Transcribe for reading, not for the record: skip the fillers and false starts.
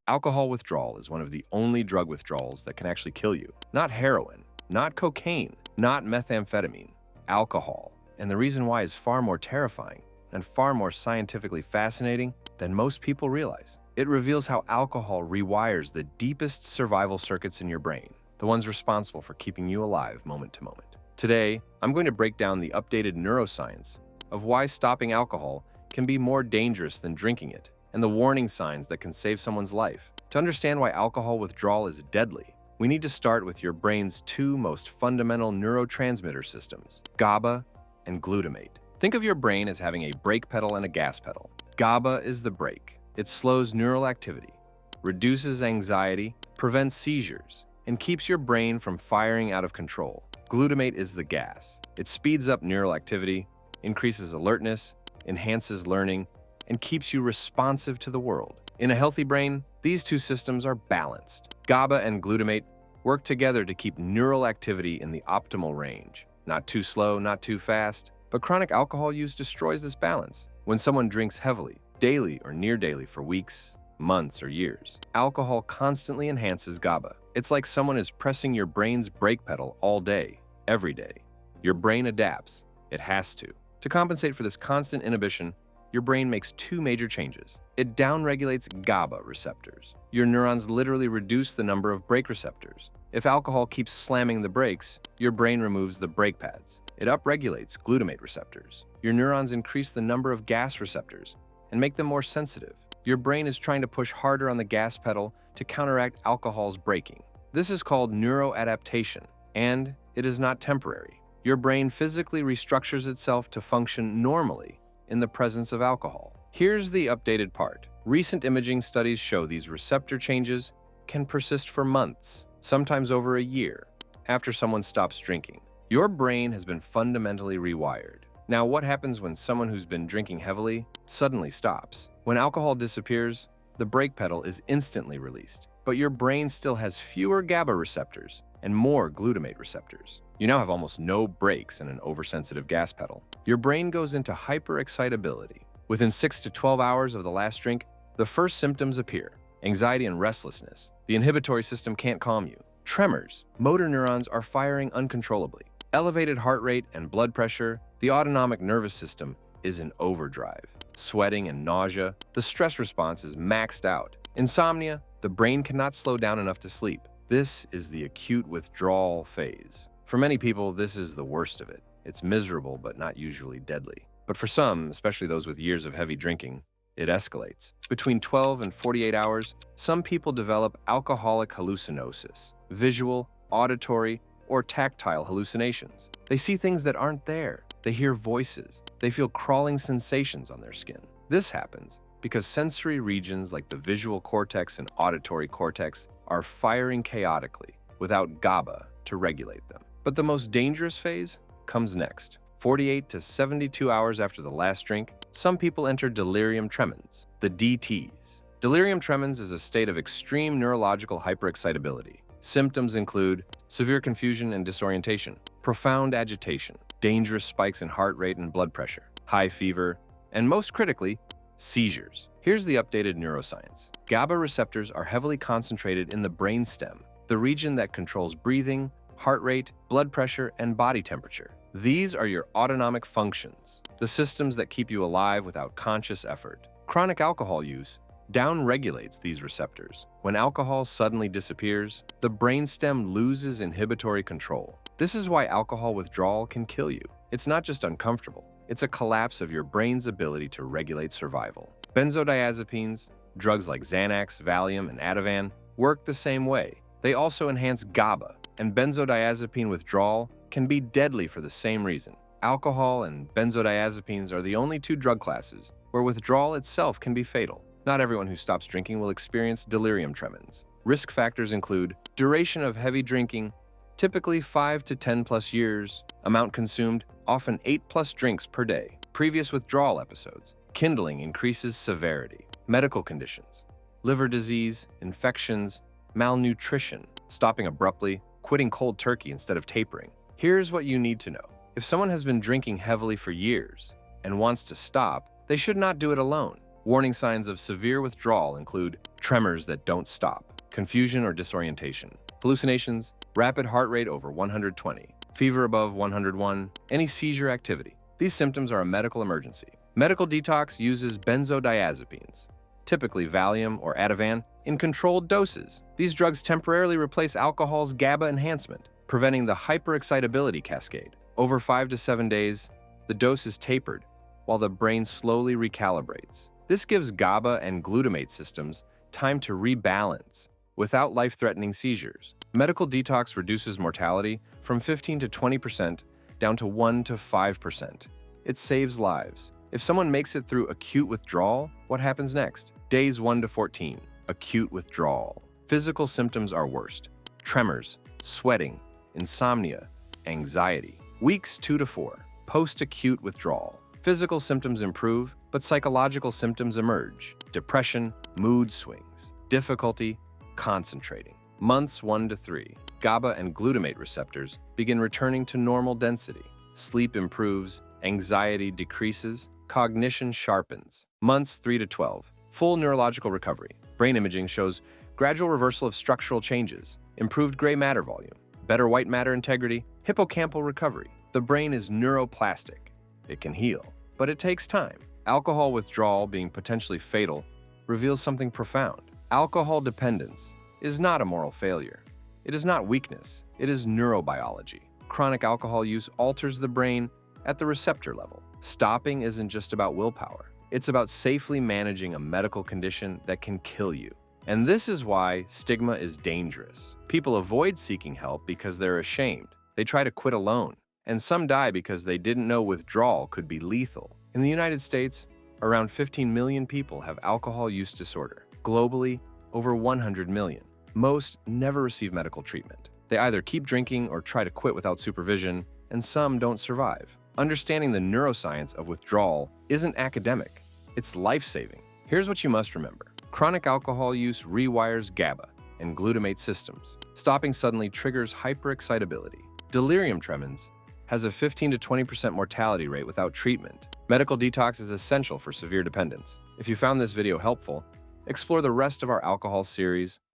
Alcohol withdrawal is one of the only drug withdrawals that can actually kill you. Not heroin, not cocaine, not methamphetamine, alcohol. And the reason why is far more terrifying and far more scientifically fascinating than most people realize. It reveals how alcohol rewires the deepest survival circuits in your brain, the ones responsible for keeping you alive moment to moment. Today, I'm going to break down the updated neuroscience of why stopping alcohol can be more dangerous than drinking it, and the warning signs that can save someone's life. To understand why alcohol withdrawal is deadly, we need to start with your brain's two most fundamental neurotransmitter systems, GABA and glutamate. Think of your brain as having a brake pedal and a gas pedal. GABA is the brake. It slows neural activity, reduces anxiety, prevents seizures, and keeps your brain from firing out of control. Glutamate is the gas. It speeds up neural activity, increases alertness, enhances learning, and keeps you responsive to the world. In a healthy brain, these two systems are balanced. GABA and glutamate work together to keep neural activity in the optimal range. Not too slow, not too fast, but chronic alcohol use destroys this balance. When someone drinks heavily, daily or near daily for weeks, months, or years, alcohol constantly enhances GABA. It's like someone is pressing your brain's brake pedal all day, every day. Your brain adapts. It has to. To compensate for this constant inhibition, your brain makes two major changes. It downregulates GABA receptors. Your neurons literally reduce the number of brake receptors. If alcohol keeps slamming the brakes, your brain removes the brake pads. It upregulates glutamate receptors. Your neurons increase the number of gas receptors and make them more sensitive. Your brain is trying to push harder on the gas pedal to counteract alcohol's braking. This is called neuroadaptation, and it is not temporary. Your brain physically restructures itself to function normally in the presence of alcohol. Here's the updated part. Recent imaging studies show these receptor changes can persist for months, sometimes over a year, after someone stops drinking. Your brain has been fundamentally rewired. Now, what happens when someone who's been drinking heavily suddenly stops? When alcohol disappears, the brake pedal is instantly released, but your brain still has fewer GABA receptors and more glutamate receptors. You now have almost no brakes and an oversensitive gas pedal. Your brain goes into hyperexcitability. Within 6 to 12 hours of the last drink, the first symptoms appear: anxiety and restlessness. The inhibitory system can't calm you. Tremors. Motor neurons are firing uncontrollably. Elevated heart rate and blood pressure. The autonomic nervous system is in overdrive. Sweating and nausea. The stress response is maxed out. Insomnia. The brain cannot slow down enough to sleep. This is the acute withdrawal phase. For many people, this is the worst of it. It's miserable, but not usually deadly. But for some, especially those with years of heavy drinking, it escalates. Between 12 and 48 hours, some people develop alcoholic hallucinosis, visual, auditory, or tactile hallucinations. They see things that aren't there. They hear voices. They feel crawling sensations on their skin. This happens because sensory regions like the visual cortex and auditory cortex are firing chaotically without GABA to regulate them. But the most dangerous phase comes next. 48 to 72 hours after the last drink, some people enter delirium tremens, the DTs. Delirium tremens is a state of extreme neurological hyperexcitability. Symptoms include severe confusion and disorientation, profound agitation, dangerous spikes in heart rate and blood pressure, high fever, and most critically, seizures. Here's the updated neuroscience. GABA receptors are heavily concentrated in the brainstem, the region that controls breathing, heart rate, blood pressure, and body temperature. These are your autonomic functions, the systems that keep you alive without conscious effort. Chronic alcohol use downregulates these receptors. When alcohol suddenly disappears, the brainstem loses inhibitory control. This is why alcohol withdrawal can kill you. It's not just uncomfortable, it's a collapse of your brain's ability to regulate survival. Benzodiazepines, drugs like Xanax, Valium, and Ativan, work the same way. They also enhance GABA, and benzodiazepine withdrawal can be deadly for the same reason. Alcohol and benzodiazepines are the only two drug classes where withdrawal itself can be fatal. Not everyone who stops drinking will experience delirium tremens. Risk factors include duration of heavy drinking, typically 5 to 10 plus years, amount consumed, often 8 plus drinks per day, previous withdrawal episodes, kindling increases severity, medical conditions, liver disease, infections, malnutrition, stopping abruptly, quitting cold turkey instead of tapering. Here's what you need to know. If someone has been drinking heavily for years and wants to stop, they should not do it alone. Warning signs of severe withdrawal include tremors that don't stop, confusion or disorientation, hallucinations, rapid heart rate over 120, fever above 101, any seizure activity. These symptoms are a medical emergency. Medical detox uses benzodiazepines, typically Valium or Ativan, in controlled doses. These drugs temporarily replace alcohol's GABA enhancement, preventing the hyperexcitability cascade. Over 5 to 7 days, the dose is tapered, while the brain slowly recalibrates. This gives GABA and glutamate systems time to rebalance without life-threatening seizures. Medical detox reduces mortality from 15 to 20% down to 1 to 5%. It saves lives. If someone makes it through acute withdrawal, what happens next? Days 1 to 14, acute withdrawal. Physical symptoms are worst: tremors, sweating, insomnia, anxiety. Weeks 2 to 4, post-acute withdrawal. Physical symptoms improve, but psychological symptoms emerge: depression, mood swings, difficulty concentrating. Months 1 to 3, GABA and glutamate receptors begin returning to normal density. Sleep improves, anxiety decreases, cognition sharpens. Months 3 to 12, full neurological recovery. Brain imaging shows gradual reversal of structural changes, improved gray matter volume, better white matter integrity, hippocampal recovery. The brain is neuroplastic. It can heal, but it takes time. Alcohol withdrawal being potentially fatal reveals something profound. Alcohol dependence is not a moral failure. It is not weakness. It is neurobiology. Chronic alcohol use alters the brain at the receptor level. Stopping isn't just about willpower. It's about safely managing a medical condition that can kill you. And this is why stigma is dangerous. People avoid seeking help because they're ashamed. They try to quit alone. And some die because they didn't know withdrawal could be lethal. In the United States, around 15 million people have alcohol use disorder. Globally, over 100 million. Most never receive medical treatment. They either keep drinking or try to quit without supervision, and some don't survive. Understanding the neuroscience of withdrawal isn't academic, it's life-saving. Here's what you must remember. Chronic alcohol use rewires GABA and glutamate systems. Stopping suddenly triggers hyperexcitability. Delirium tremens has a 15 to 20% mortality rate without treatment. Medical detox is essential for severe dependence. If you found this video helpful, explore the rest of our alcohol series